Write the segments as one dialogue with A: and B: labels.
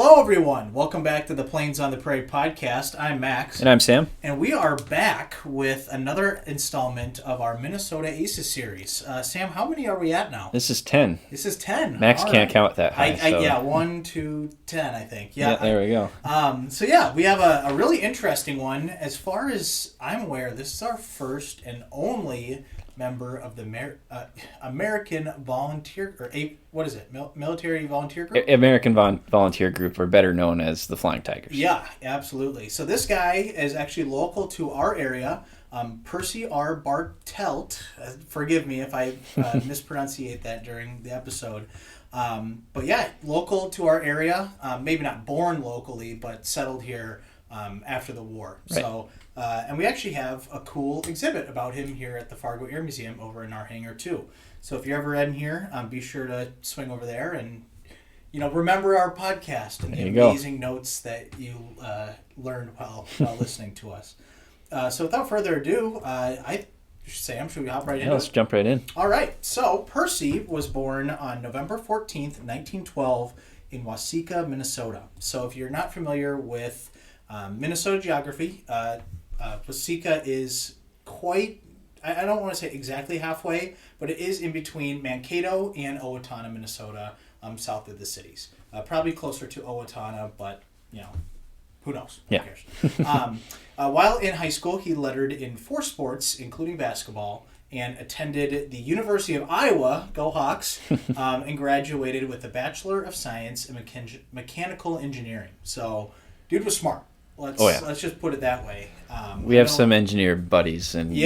A: Hello, everyone. Welcome back to the Plains on the Prairie podcast. I'm Max.
B: And I'm Sam.
A: And we are back with another installment of our Minnesota Aces series. Sam, how many are we at now?
B: This is 10.
A: This is 10.
B: Max
A: All
B: can't
A: right.
B: count that high.
A: Yeah, 1, 2, 10, I think.
B: Yeah, there we go.
A: We have a really interesting one. As far as I'm aware, this is our first and only member of the American Volunteer, Military Volunteer Group?
B: American Volunteer Group, or better known as the Flying Tigers.
A: Yeah, absolutely. So this guy is actually local to our area, Percy Bartelt. Forgive me if I mispronunciate that during the episode. But yeah, local to our area, maybe not born locally, but settled here after the war.
B: Right.
A: So, and we actually have a cool exhibit about him here at the Fargo Air Museum over in our hangar too. So if you're ever in here, be sure to swing over there and, remember our podcast and the amazing notes that you learned while listening to us. So without further ado, Sam, should we hop right into it?
B: Let's jump right in.
A: All right. So Percy was born on November 14th, 1912 in Waseca, Minnesota. So if you're not familiar with Minnesota geography, Waseca is quite, I don't want to say exactly halfway, but it is in between Mankato and Owatonna, Minnesota, south of the cities. Probably closer to Owatonna, but, who knows?
B: Yeah.
A: Who cares? While in high school, he lettered in 4 sports, including basketball, and attended the University of Iowa, go Hawks, and graduated with a Bachelor of Science in Mechanical Engineering. So, dude was smart. Let's just put it that way.
B: We have some engineer buddies, and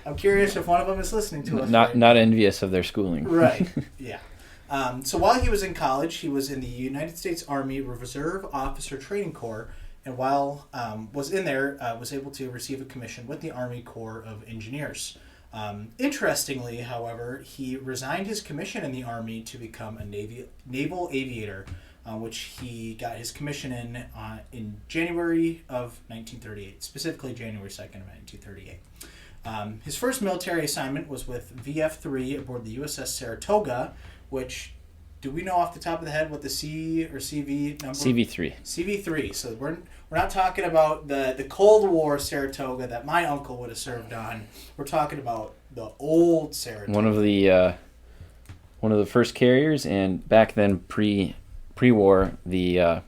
A: I'm curious if one of them is listening to us.
B: Not envious of their schooling.
A: Right. Yeah. So while he was in college, he was in the United States Army Reserve Officer Training Corps, and while was in there, was able to receive a commission with the Army Corps of Engineers. Interestingly, however, he resigned his commission in the Army to become a naval aviator, which he got his commission in January of 1938, specifically January 2nd of 1938. His first military assignment was with VF-3 aboard the USS Saratoga, which, do we know off the top of the head what the C or CV number?
B: CV-3.
A: CV-3. So we're not talking about the Cold War Saratoga that my uncle would have served on. We're talking about the old Saratoga.
B: One of the first carriers, and back then pre-war, the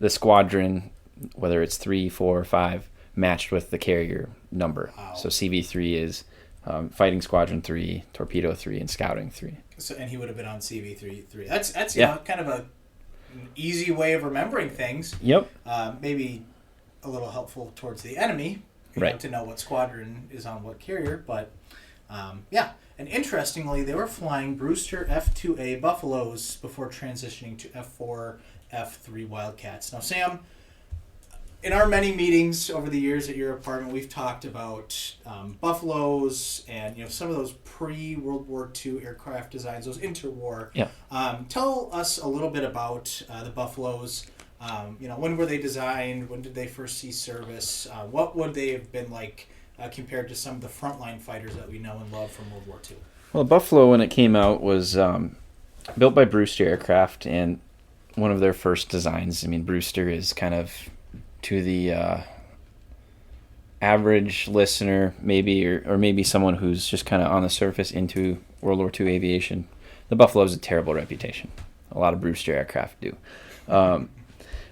B: squadron, whether it's 3, 4, or 5, matched with the carrier number. Wow. So CV-3 is Fighting Squadron 3, Torpedo 3, and Scouting 3.
A: So, and he would have been on CV-3. That's kind of an easy way of remembering things.
B: Yep.
A: Maybe a little helpful towards the enemy, to know what squadron is on what carrier. But and interestingly, they were flying Brewster F-2A Buffaloes before transitioning to F-4, F-3 Wildcats. Now, Sam, in our many meetings over the years at your apartment, we've talked about Buffaloes and some of those pre-World War II aircraft designs, those interwar.
B: Yeah.
A: Tell us a little bit about the Buffaloes. When were they designed? When did they first see service? What would they have been like compared to some of the frontline fighters that we know and love from World War II?
B: Well, Buffalo, when it came out, was built by Brewster Aircraft, and one of their first designs. I mean, Brewster is kind of, to the average listener, maybe, or maybe someone who's just kind of on the surface into World War II aviation, the Buffalo has a terrible reputation. A lot of Brewster aircraft do.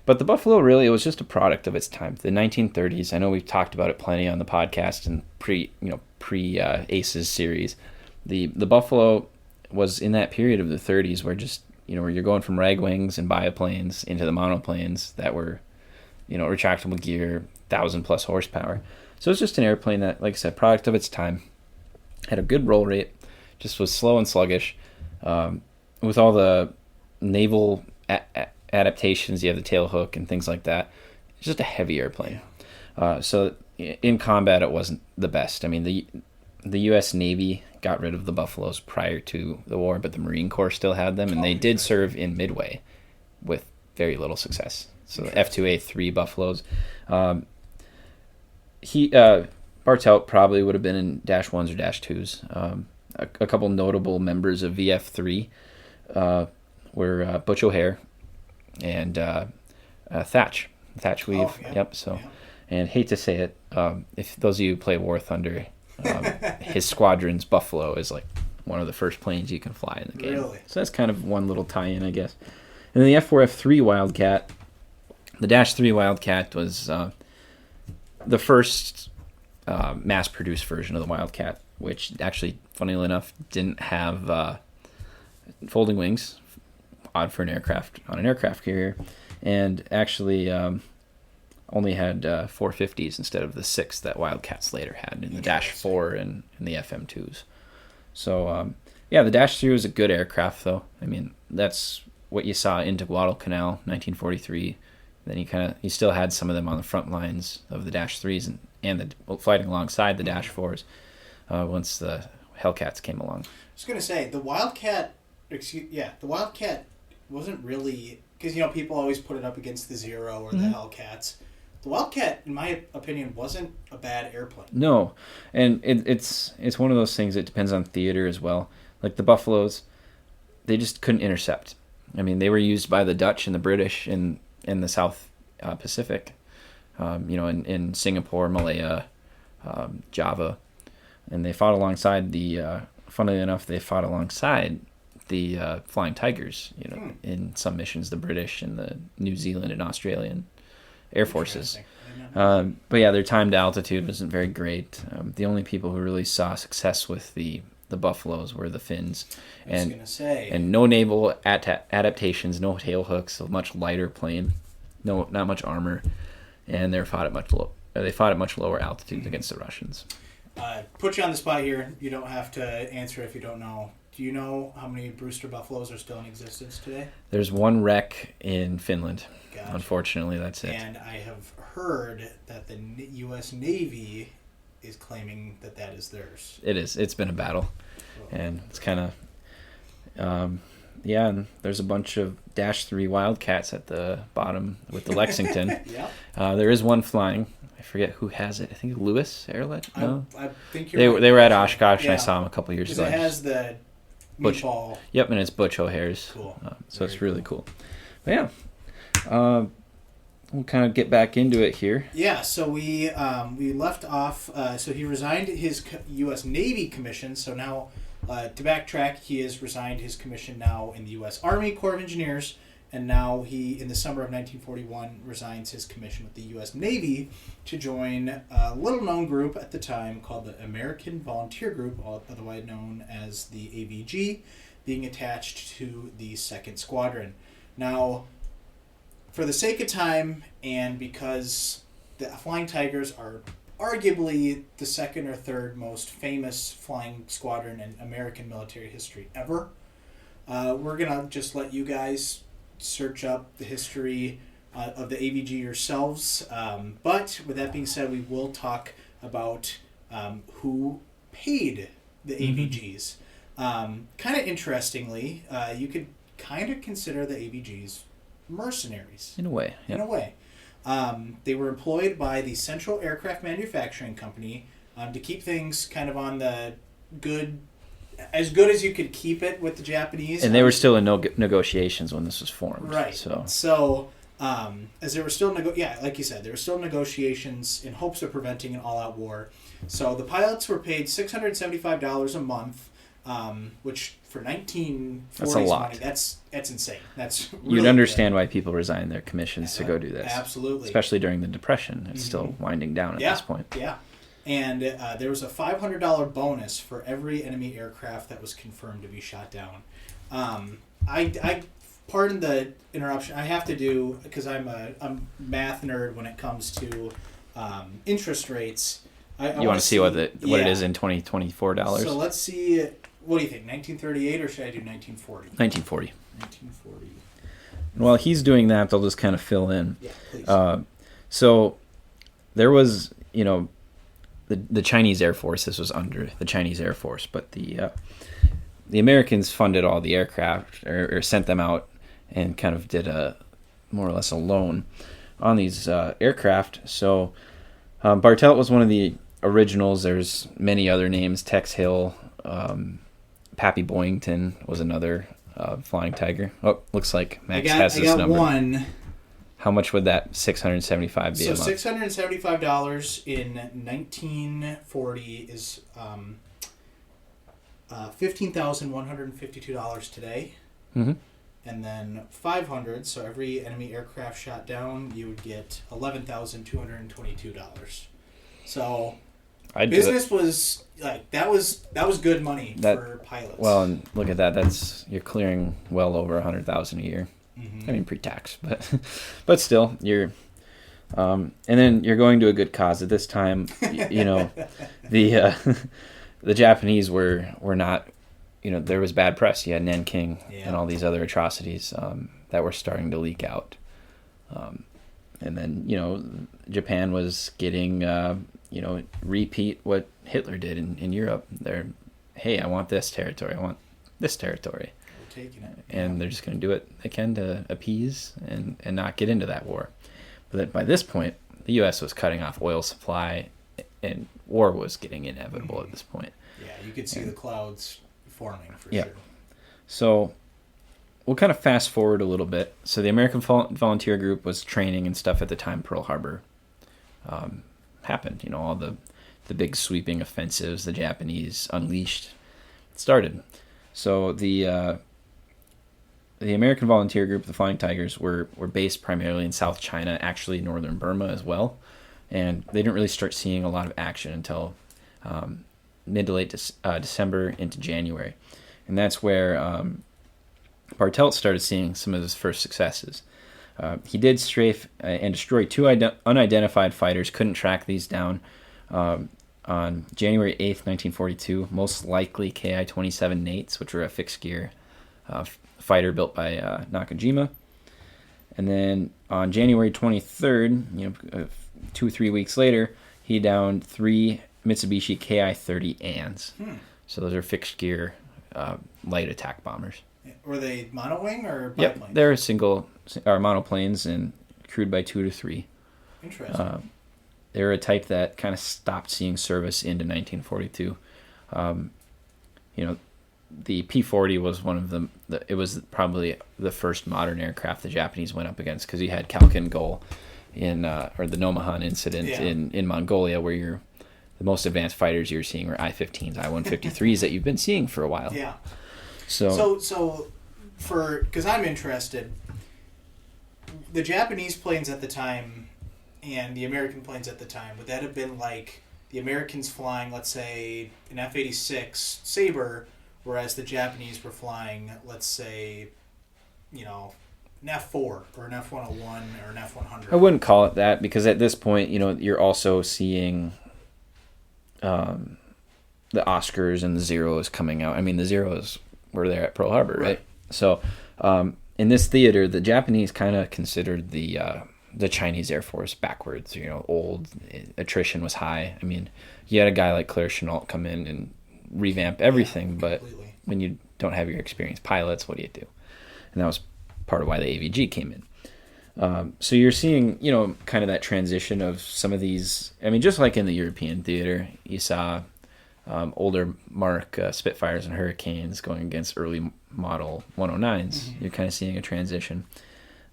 B: But the Buffalo, really, it was just a product of its time. The 1930s, I know we've talked about it plenty on the podcast and pre Aces series. The Buffalo was in that period of the 30s where just, where you're going from ragwings and biplanes into the monoplanes that were, retractable gear, 1,000+ horsepower. So it's just an airplane that, like I said, product of its time, had a good roll rate, just was slow and sluggish. With all the naval adaptations, you have the tail hook and things like that. It's just a heavy airplane. So in combat, it wasn't the best. I mean, the U.S. Navy got rid of the Buffaloes prior to the war, but the Marine Corps still had them, and they did serve in Midway with very little success. So the F-2A-3 Buffaloes. Bartelt probably would have been in Dash 1s or Dash 2s. A couple notable members of VF-3 were Butch O'Hare and Thatch Weave.
A: Oh, yeah.
B: Yep. So,
A: Yeah.
B: and hate to say it, if those of you who play War Thunder, his squadron's Buffalo is like one of the first planes you can fly in the game.
A: Really?
B: So that's kind of one little tie-in, I guess. And then the F4, F3 Wildcat, the Dash 3 Wildcat was the first mass-produced version of the Wildcat, which actually, funnily enough, didn't have folding wings, odd for an aircraft on an aircraft carrier, and actually only had 450s instead of the 6 that Wildcats later had in the Dash 4 and the FM2s. So, yeah, the Dash 3 was a good aircraft, though. I mean, that's what you saw into Guadalcanal, 1943. Then you still had some of them on the front lines of the Dash 3s and the fighting alongside the Dash 4s once the Hellcats came along.
A: I was going to say, the Wildcat wasn't really, because, people always put it up against the Zero or the Hellcats. The Wildcat, in my opinion, wasn't a bad airplane.
B: No, and it's one of those things that depends on theater as well. Like the Buffaloes, they just couldn't intercept. I mean, they were used by the Dutch and the British in the South Pacific, in Singapore, Malaya, Java, and they fought alongside funnily enough, they fought alongside the Flying Tigers, in some missions, the British and the New Zealand and Australian Air Forces. But yeah, their time to altitude wasn't very great. The only people who really saw success with the Buffaloes were the Finns. And no naval adaptations, no tail hooks, a much lighter plane, not much armor, and they fought at much lower altitudes against the Russians.
A: Put you on the spot here. You don't have to answer if you don't know. Do you know how many Brewster Buffaloes are still in existence today?
B: There's one wreck in Finland.
A: Gotcha.
B: Unfortunately, that's it.
A: And I have heard that the U.S. Navy is claiming that is theirs.
B: It is. It's been a battle. And it's kind of... and there's a bunch of Dash 3 Wildcats at the bottom with the Lexington.
A: Yeah.
B: There is one flying. I forget who has it. I think Lewis Airlet? No?
A: I think you're right.
B: They were at Oshkosh, and I saw them a couple years ago.
A: It has the
B: Butch.
A: meatball.
B: Yep, and it's Butch O'Hare's.
A: Cool.
B: So it's really cool. But yeah. We'll kind of get back into it here.
A: Yeah, so we left off. So he resigned his U.S. Navy commission. So now, to backtrack, he has resigned his commission now in the U.S. Army Corps of Engineers, and now he, in the summer of 1941, resigns his commission with the U.S. Navy to join a little-known group at the time called the American Volunteer Group, otherwise known as the AVG, being attached to the 2nd Squadron. Now, for the sake of time, and because the Flying Tigers are arguably the 2nd or 3rd most famous flying squadron in American military history ever, we're going to just let you guys search up the history of the AVG yourselves. But with that being said, we will talk about who paid the AVGs. Kind of interestingly, you could kind of consider the AVGs mercenaries.
B: In a way. Yeah.
A: In a way. They were employed by the Central Aircraft Manufacturing Company to keep things kind of on the as good as you could keep it with the Japanese.
B: And they were still in negotiations when this was formed.
A: Right. So as there were still, like you said, there were still negotiations in hopes of preventing an all-out war. So the pilots were paid $675 a month, which for 1940s
B: that's a lot.
A: money, that's insane. That's really
B: You'd understand why people resign their commissions to go do this.
A: Absolutely.
B: Especially during the Depression. It's still winding down at this point.
A: Yeah. And there was a $500 bonus for every enemy aircraft that was confirmed to be shot down. I pardon the interruption. I have to do, because I'm a math nerd when it comes to interest rates.
B: You want to see what it is in 2024 dollars?
A: So let's see. What do you think? 1938 or should I do 1940?
B: 1940.
A: 1940.
B: And while he's doing that, they'll just kind of fill in.
A: Yeah, please.
B: So there was, the Chinese Air Force. This was under the Chinese Air Force, but the Americans funded all the aircraft or sent them out and kind of did more or less a loan on these aircraft. So Bartelt was one of the originals. There's many other names. Tex Hill, Pappy Boyington was another Flying Tiger. Oh, looks like Max
A: I
B: has this
A: got
B: number.
A: one.
B: How much would that $675 be a
A: So
B: month?
A: $675 in 1940 is $15,152 today.
B: Mm-hmm.
A: And then 500, so every enemy aircraft shot down, you would get $11,222. So business was like that was good money for pilots.
B: Well, and look at that. You're clearing well over $100,000 a year.
A: Mm-hmm.
B: I mean, pre-tax, but still, you're. And then you're going to a good cause at this time. The the Japanese were not. There was bad press. You had Nanking and all these other atrocities that were starting to leak out. And then, Japan was getting, repeat what Hitler did in Europe. Hey, I want this territory. I want this territory.
A: We're taking it.
B: And they're just going to do what they can to appease and not get into that war. But by this point, the U.S. was cutting off oil supply, and war was getting inevitable at this point.
A: Yeah, you could see the clouds forming for
B: Yeah.
A: sure.
B: So we'll kind of fast forward a little bit. So the American Volunteer Group was training and stuff at the time Pearl Harbor happened. All the big sweeping offensives the Japanese unleashed started. So the American Volunteer Group, the Flying Tigers, were based primarily in South China, actually northern Burma as well. And they didn't really start seeing a lot of action until mid to late December into January. And that's where Bartelt started seeing some of his first successes. He did strafe and destroy two unidentified fighters, couldn't track these down, on January 8th, 1942, most likely Ki-27 Nates, which were a fixed-gear fighter built by Nakajima. And then on January 23rd, 2 or 3 weeks later, he downed 3 Mitsubishi Ki-30 ANs. So those are fixed-gear light attack bombers.
A: Were they monowing or biplanes?
B: Yep, they're monoplanes and crewed by 2 to 3.
A: Interesting.
B: They're a type that kind of stopped seeing service into 1942. The P-40 was one of them. It was probably the first modern aircraft the Japanese went up against, because you had Khalkhin Gol or the Nomahan incident in Mongolia, where the most advanced fighters you're seeing were I-15s, I-153s that you've been seeing for a while.
A: Yeah.
B: So
A: because I'm interested, the Japanese planes at the time and the American planes at the time, would that have been like the Americans flying, let's say, an F-86 Sabre, whereas the Japanese were flying, let's say, an F-4 or an F-101 or an F-100?
B: I wouldn't call it that, because at this point, you're also seeing the Oscars and the Zeros coming out. I mean, the Zeros were there at Pearl Harbor, right? So in this theater, the Japanese kind of considered the Chinese Air Force backwards. Old, attrition was high. I mean, you had a guy like Claire Chennault come in and revamp everything, but when you don't have your experienced pilots, what do you do? And that was part of why the AVG came in. So you're seeing, kind of that transition of some of these. I mean, just like in the European theater, you saw older Mark Spitfires and Hurricanes going against early model 109s. Mm-hmm. You're kind of seeing a transition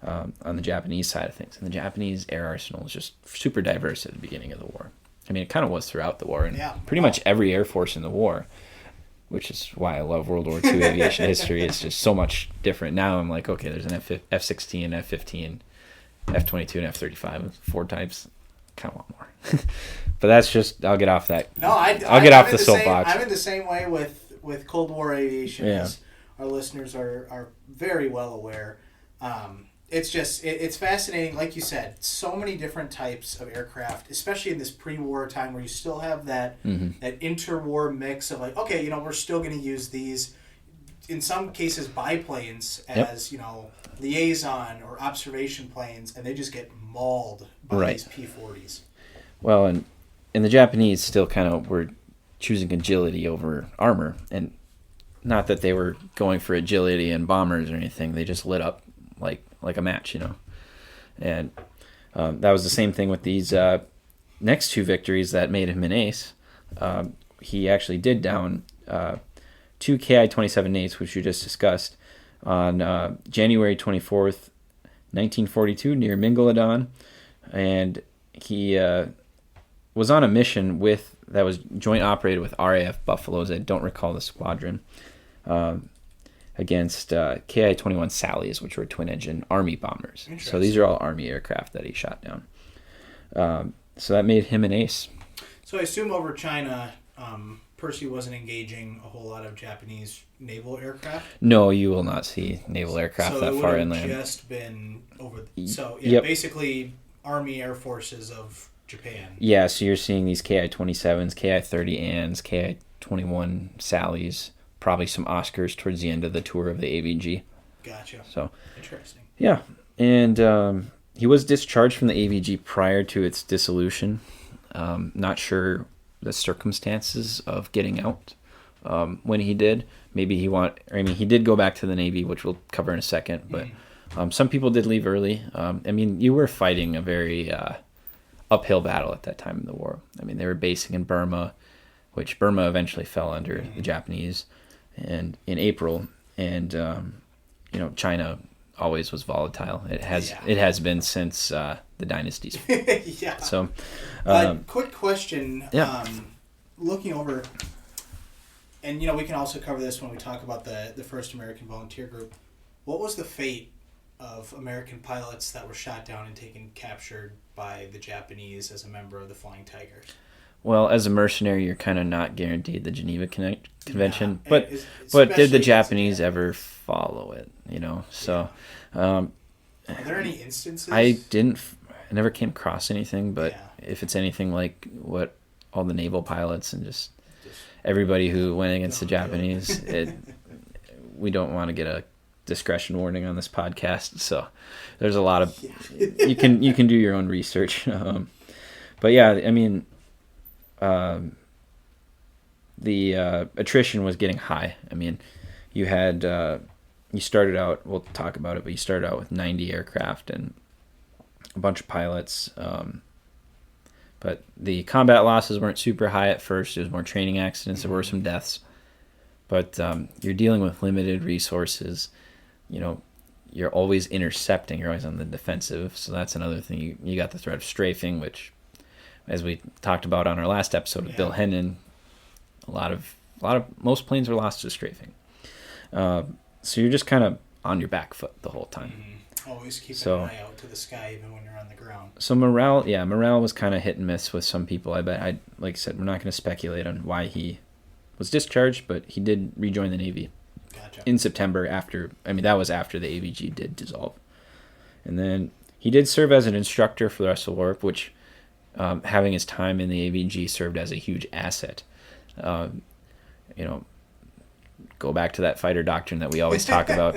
B: on the Japanese side of things. And the Japanese air arsenal is just super diverse at the beginning of the war. I mean, it kind of was throughout the war, and pretty much every air force in the war, which is why I love World War II aviation history. It's just so much different. Now I'm like, okay, there's an F-16, F-15, F-22, and F-35, 4 types. Kind of want more. But that's just, I'll get off that.
A: No,
B: I'll get off the soapbox.
A: I'm in the same way with Cold War aviation, as our listeners are very well aware. It's just, it's fascinating. Like you said, so many different types of aircraft, especially in this pre-war time where you still have that that interwar mix of like, okay, we're still going to use these, in some cases, biplanes as, liaison or observation planes, and they just get mauled by these P-40s.
B: Well, and the Japanese still kind of were choosing agility over armor, and not that they were going for agility and bombers or anything. They just lit up like a match, And that was the same thing with these next 2 victories that made him an ace. He actually did down 2 Ki-27 Nates, which you just discussed, on January 24th, 1942, near Mingaladon, and he was on a mission that was joint operated with RAF Buffaloes. I don't recall the squadron, against Ki-21 Sallies, which were twin-engine Army bombers. So these are all Army aircraft that he shot down. So that made him an ace.
A: So I assume over China, Percy wasn't engaging a whole lot of Japanese naval aircraft?
B: No, you will not see naval aircraft that far inland.
A: So it would have just been over... So,
B: yep.
A: Basically Army Air Forces of Japan.
B: Yeah, so you're seeing these Ki-27s, Ki-30 Anns, Ki-21 Sallies, probably some Oscars towards the end of the tour of the AVG.
A: Gotcha.
B: So
A: interesting.
B: Yeah, and he was discharged from the AVG prior to its dissolution. Not sure the circumstances of getting out when he did. Maybe he did go back to the Navy, which we'll cover in a second. But some people did leave early. You were fighting a very uphill battle at that time in the war. They were basing in Burma, which Burma eventually fell under the Japanese, and in April. And China always was volatile. It has been since the dynasties.
A: Yeah.
B: So,
A: quick question.
B: Yeah.
A: Looking over, and we can also cover this when we talk about the first American volunteer group. What was the fate of American pilots that were shot down and captured by the Japanese as a member of the Flying Tigers?
B: Well, as a mercenary, you're kind of not guaranteed the Geneva Convention,
A: Yeah,
B: but did the Japanese ever follow it? So.
A: Are there any instances?
B: I never came across anything, but if it's anything like what all the naval pilots and just everybody who went against the Japanese, we don't want to get a discretion warning on this podcast. So there's a lot of you can do your own research, but yeah, the attrition was getting high. You had you started out, we'll talk about it, but you started out with 90 aircraft and a bunch of pilots. But the combat losses weren't super high at first. There was more training accidents. There were some deaths. But you're dealing with limited resources. You're always intercepting. You're always on the defensive. So that's another thing. You got the threat of strafing, which, as we talked about on our last episode of Bill Hennon, most planes were lost to strafing. So you're just kind of on your back foot the whole time.
A: Always keep an eye out to the sky even when you're on the ground.
B: So morale was kind of hit and miss with some people. Like I said, we're not going to speculate on why he was discharged, but he did rejoin the Navy in September that was after the AVG did dissolve. And then he did serve as an instructor for the rest of the war, which having his time in the AVG served as a huge asset. Go back to that fighter doctrine that we always talk about.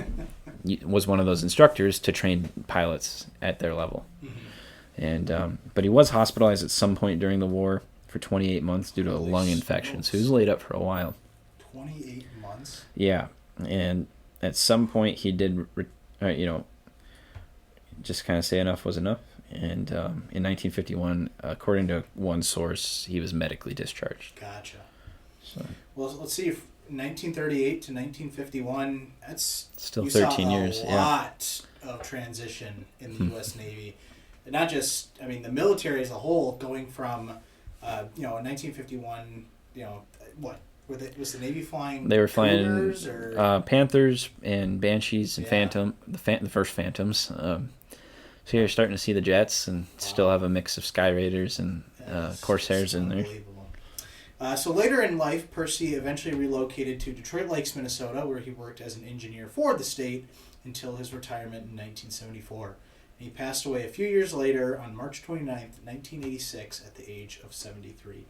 B: Was one of those instructors to train pilots at their level. And but he was hospitalized at some point during the war for 28 months due to a lung infection. So he was laid up for a while.
A: 28 months?
B: Yeah. And at some point he did, just kind of say enough was enough. And in 1951, according to one source, he was medically discharged.
A: Gotcha.
B: So.
A: Well, let's see. 1938 to 1951, that's
B: still 13 years.
A: A lot of transition in the U.S. Navy. And not just, the military as a whole, going from, in 1951, was the Navy flying?
B: They were flying
A: Cougars or?
B: Panthers and Banshees and the first Phantoms. So you're starting to see the jets and still have a mix of Sky Raiders and Corsairs in there.
A: So later in life, Percy eventually relocated to Detroit Lakes, Minnesota, where he worked as an engineer for the state until his retirement in 1974. And he passed away a few years later on March 29th, 1986, at the age of 73.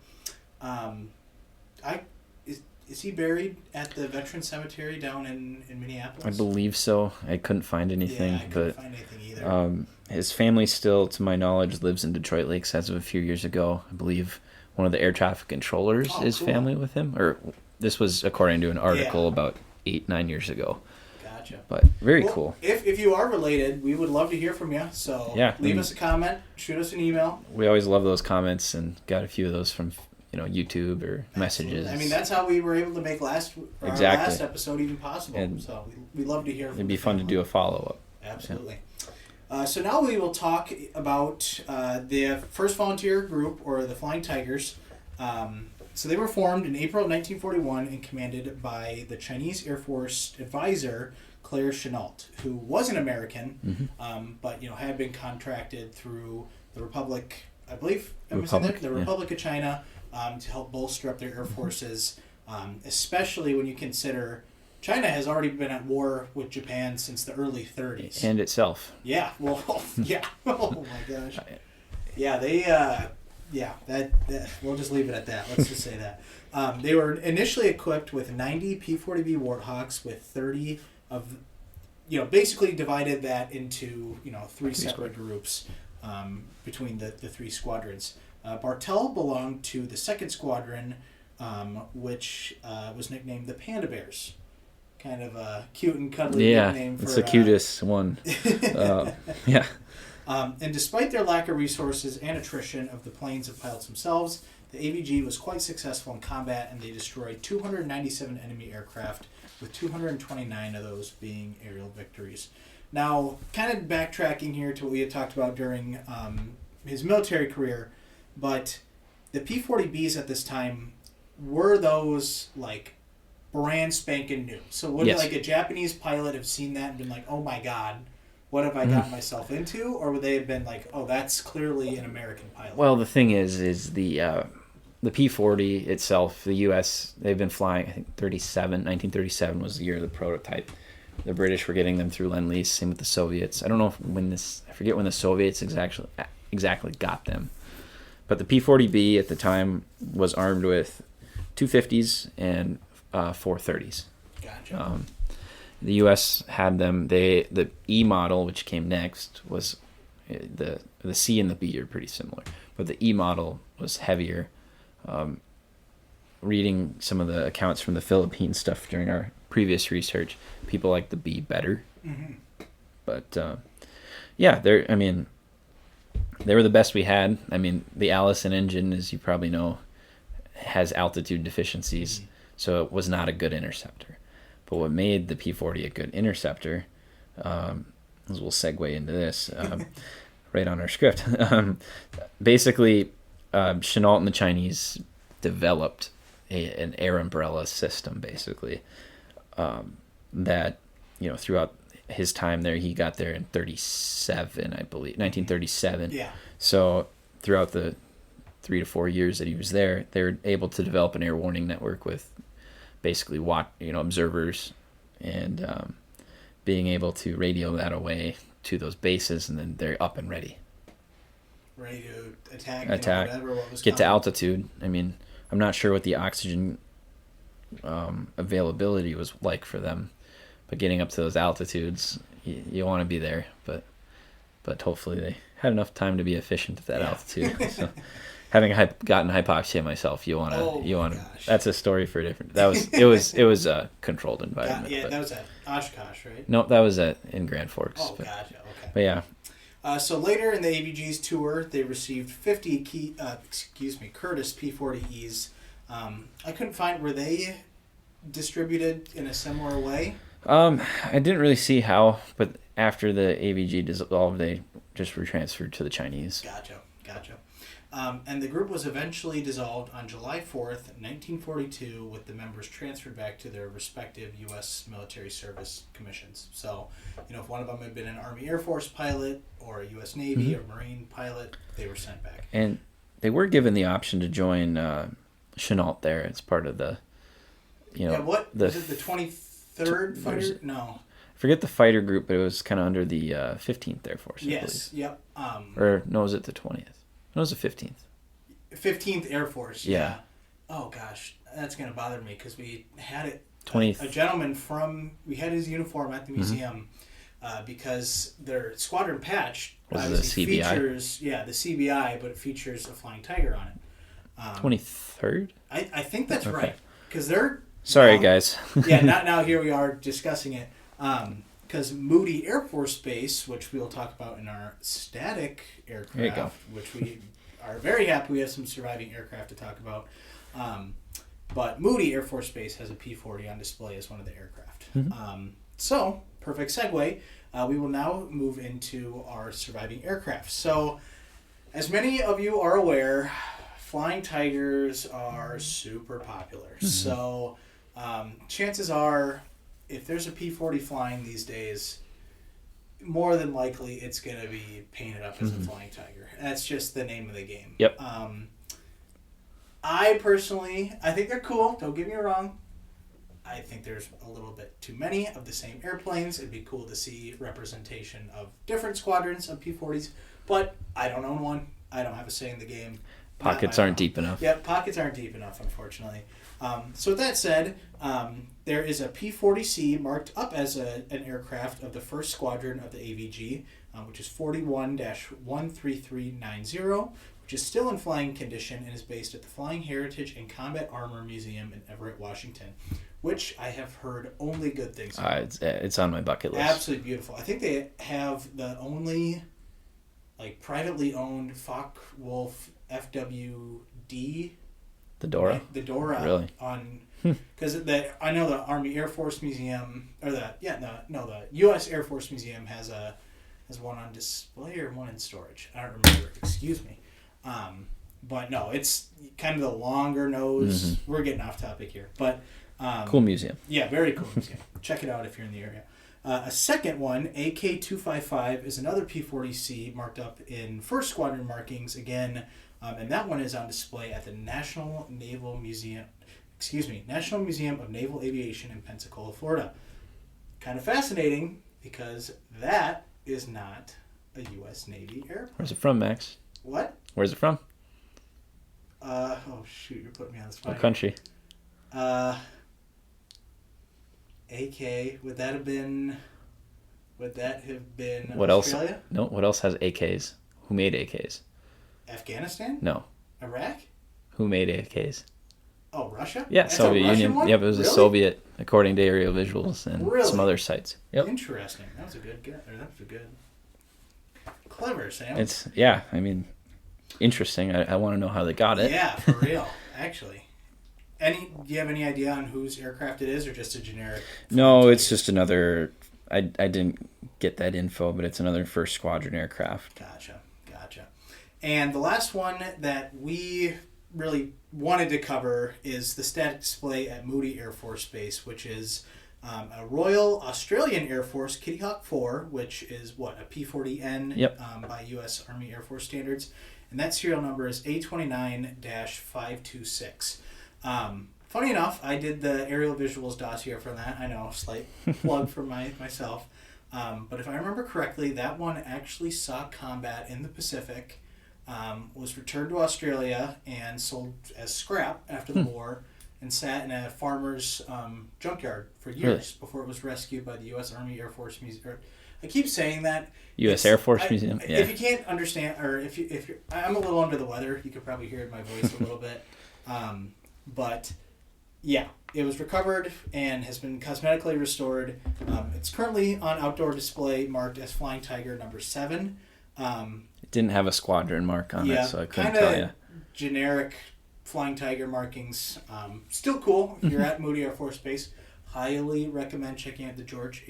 A: Is he buried at the Veterans Cemetery down in Minneapolis?
B: I believe so. I couldn't find anything.
A: I couldn't find anything either.
B: His family still, to my knowledge, lives in Detroit Lakes as of a few years ago. I believe one of the air traffic controllers is family with him. Or this was according to an article about 8-9 years ago.
A: Gotcha.
B: But very cool.
A: If you are related, we would love to hear from you. So leave us a comment, shoot us an email.
B: We always love those comments and got a few of those from YouTube or messages.
A: I mean, that's how we were able to make our last episode even possible. And so we love to hear from
B: it'd be fun to do a follow-up.
A: Absolutely. Yeah. So now we will talk about the first volunteer group, or the Flying Tigers. So they were formed in April of 1941 and commanded by the Chinese Air Force advisor, Claire Chennault, who was an American, but had been contracted through the Republic, I believe, Republic of China, to help bolster up their air forces, especially when you consider China has already been at war with Japan since the early 30s.
B: And itself.
A: Yeah. Well, yeah. Oh my gosh. Yeah, they. That we'll just leave it at that. Let's just say that they were initially equipped with 90 P-40B Warthawks with 30 of, basically divided that into three separate groups between the three squadrons. Bartelt belonged to the second squadron, which was nicknamed the Panda Bears. Kind of a cute and cuddly nickname.
B: Yeah, it's the cutest one. Yeah.
A: And despite their lack of resources and attrition of the planes and pilots themselves, the AVG was quite successful in combat, and they destroyed 297 enemy aircraft, with 229 of those being aerial victories. Now, kind of backtracking here to what we had talked about during his military career, but the P-40Bs at this time were those, brand spanking new. So would a Japanese pilot have seen that and been like, oh my God, what have I gotten myself into? Or would they have been like, oh, that's clearly an American pilot?
B: Well, the thing is the P-40 itself, the U.S., they've been flying, I think 1937 was the year of the prototype. The British were getting them through Lend-Lease, same with the Soviets. I don't know I forget when the Soviets exactly got them. But the P-40B at the time was armed with 250s and 430s.
A: Gotcha.
B: The U.S. had them. The E model, which came next, was the C and the B are pretty similar, but the E model was heavier. Reading some of the accounts from the Philippine stuff during our previous research, people like the B better. Mm-hmm. But they were the best we had. I mean, the Allison engine, as you probably know, has altitude deficiencies, so it was not a good interceptor. But what made the P-40 a good interceptor, as we'll segue into this, right on our script, basically, Chennault and the Chinese developed an air umbrella system, basically, that, throughout his time there, he got there in 1937. Yeah. So throughout the 3 to 4 years that he was there, they were able to develop an air warning network with basically observers, and being able to radio that away to those bases, and then they're up and ready
A: to attack,
B: whatever, what was get coming to altitude. I mean, I'm not sure what the oxygen availability was like for them, but getting up to those altitudes, you want to be there, but hopefully they had enough time to be efficient at that altitude. So, having gotten hypoxia myself, you want to. That's a story for a different. It was a controlled environment.
A: That was at Oshkosh, right?
B: No, that was in Grand Forks.
A: Oh, gotcha. Okay.
B: But yeah.
A: So later in the AVG's tour, they received 50 Curtiss P-40Es. I couldn't find, were they distributed in a similar way?
B: I didn't really see how, but after the AVG dissolved, they just were transferred to the Chinese.
A: Gotcha. And the group was eventually dissolved on July 4th, 1942, with the members transferred back to their respective U.S. military service commissions. So, if one of them had been an Army Air Force pilot or a U.S. Navy or Marine pilot, they were sent back.
B: And they were given the option to join Chennault there as part of the,
A: was it the 23rd fighter? No.
B: I forget the fighter group, but it was kind of under the 15th Air Force, I
A: believe. Yep.
B: Was it the 20th? No, it was the 15th.
A: 15th Air Force.
B: Yeah.
A: Oh gosh, that's gonna bother me because we had it.
B: 20th.
A: A gentleman we had his uniform at the museum because their squadron patch
B: was the CBI.
A: Features the CBI, but it features a Flying Tiger on it.
B: 23rd.
A: I think that's right because they're.
B: Sorry, guys.
A: Now here we are discussing it. Because Moody Air Force Base, which we'll talk about in our static aircraft, which we are very happy we have some surviving aircraft to talk about. But Moody Air Force Base has a P-40 on display as one of the aircraft. So, perfect segue. We will now move into our surviving aircraft. So, as many of you are aware, Flying Tigers are super popular. So, chances are, if there's a P-40 flying these days, more than likely it's going to be painted up as a Flying Tiger. That's just the name of the game.
B: Yep.
A: I think they're cool. Don't get me wrong. I think there's a little bit too many of the same airplanes. It'd be cool to see representation of different squadrons of P-40s, but I don't own one. I don't have a say in the game.
B: Pockets aren't deep enough.
A: Yeah, pockets aren't deep enough, unfortunately. So with that said, there is a P-40C marked up as an aircraft of the 1st Squadron of the AVG, which is 41-13390, which is still in flying condition and is based at the Flying Heritage and Combat Armor Museum in Everett, Washington, which I have heard only good things about.
B: It's on my bucket list.
A: Absolutely beautiful. I think they have the only privately owned Focke-Wulf FWD.
B: The Dora?
A: The Dora.
B: Really?
A: Because I know the Army Air Force Museum, or the U.S. Air Force Museum has one on display or one in storage. I don't remember. Excuse me. But no, it's kind of the longer nose. We're getting off topic here, but
B: cool museum.
A: Yeah, very cool museum. Check it out if you're in the area. A second one, AK-255, is another P-40C marked up in 1st Squadron markings again, and that one is on display at the National Museum of Naval Aviation in Pensacola, Florida. Kind of fascinating because that is not a U.S. Navy airplane.
B: Where's it from, Max?
A: What?
B: Where's it from?
A: Oh shoot, you're putting me on the spot.
B: What country?
A: AK, would that have been
B: What
A: Australia?
B: else? No, what else has AKs? Who made AKs?
A: Afghanistan?
B: No.
A: Iraq?
B: Who made AKs?
A: Oh, Russia?
B: Yeah,
A: That's
B: Soviet
A: a Russian
B: Union.
A: one?
B: Yep, it was a
A: Really?
B: Soviet, according to aerial visuals and
A: Really?
B: some other sites. Yep.
A: Interesting. That was a good guess. That was a good. Clever, Sam.
B: Interesting. I want to know how they got it.
A: Yeah, for real. Actually, do you have any idea on whose aircraft it is, or just a generic?
B: No, it's just another. I didn't get that info, but it's another 1st Squadron aircraft.
A: Gotcha. And the last one that we really wanted to cover is the static display at Moody Air Force Base, which is a Royal Australian Air Force Kitty Hawk 4, which is a P-40N by U.S. Army Air Force standards. And that serial number is A29-526. Funny enough, I did the aerial visuals dossier for that. I know, slight plug for myself. But if I remember correctly, that one actually saw combat in the Pacific, was returned to Australia and sold as scrap after the war, and sat in a farmer's junkyard for years before it was rescued by the U.S. Army Air Force Museum. I keep saying that.
B: U.S. Air Force Museum. Yeah.
A: If you can't understand, or if you're, I'm a little under the weather. You could probably hear it in my voice a little bit. But yeah, it was recovered and has been cosmetically restored. It's currently on outdoor display, marked as Flying Tiger number 7.
B: It didn't have a squadron mark on it, so I couldn't tell you.
A: Generic Flying Tiger markings. Still cool if you're at Moody Air Force Base. Highly recommend checking out the George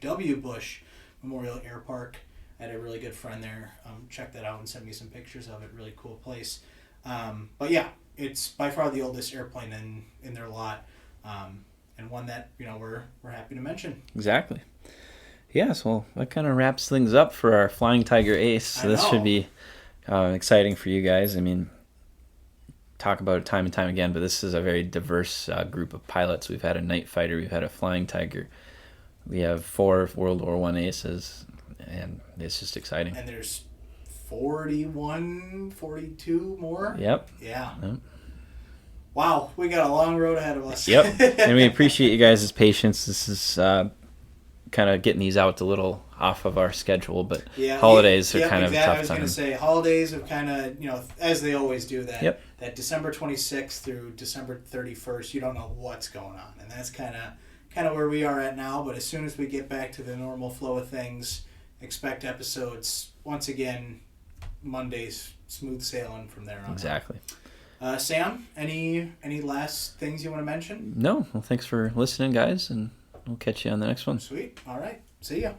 A: W. Bush Memorial Air Park. I had a really good friend there. Check that out and send me some pictures of it. Really cool place. But yeah, it's by far the oldest airplane in their lot, and one that we're happy to mention.
B: Exactly. Yes, well, that kind of wraps things up for our Flying Tiger Ace. So this should be exciting for you guys. I mean, talk about it time and time again, but this is a very diverse group of pilots. We've had a night fighter, we've had a Flying Tiger, we have 4 World War I aces, and it's just exciting.
A: And there's 41, 42 more?
B: Yep.
A: Yeah.
B: Yep.
A: Wow, we got a long road ahead of us.
B: Yep. And we appreciate you guys' patience. This is kind of getting these out a little off of our schedule, but holidays are kind of a tough time.
A: I was going to say, holidays have kind of, as they always do, that December 26th through December 31st, you don't know what's going on. And that's kind of where we are at now. But as soon as we get back to the normal flow of things, expect episodes, once again, Monday's smooth sailing from there on.
B: Exactly.
A: Sam, any last things you want to mention?
B: No. Well, thanks for listening, guys, and we'll catch you on the next one.
A: Sweet. All right. See ya.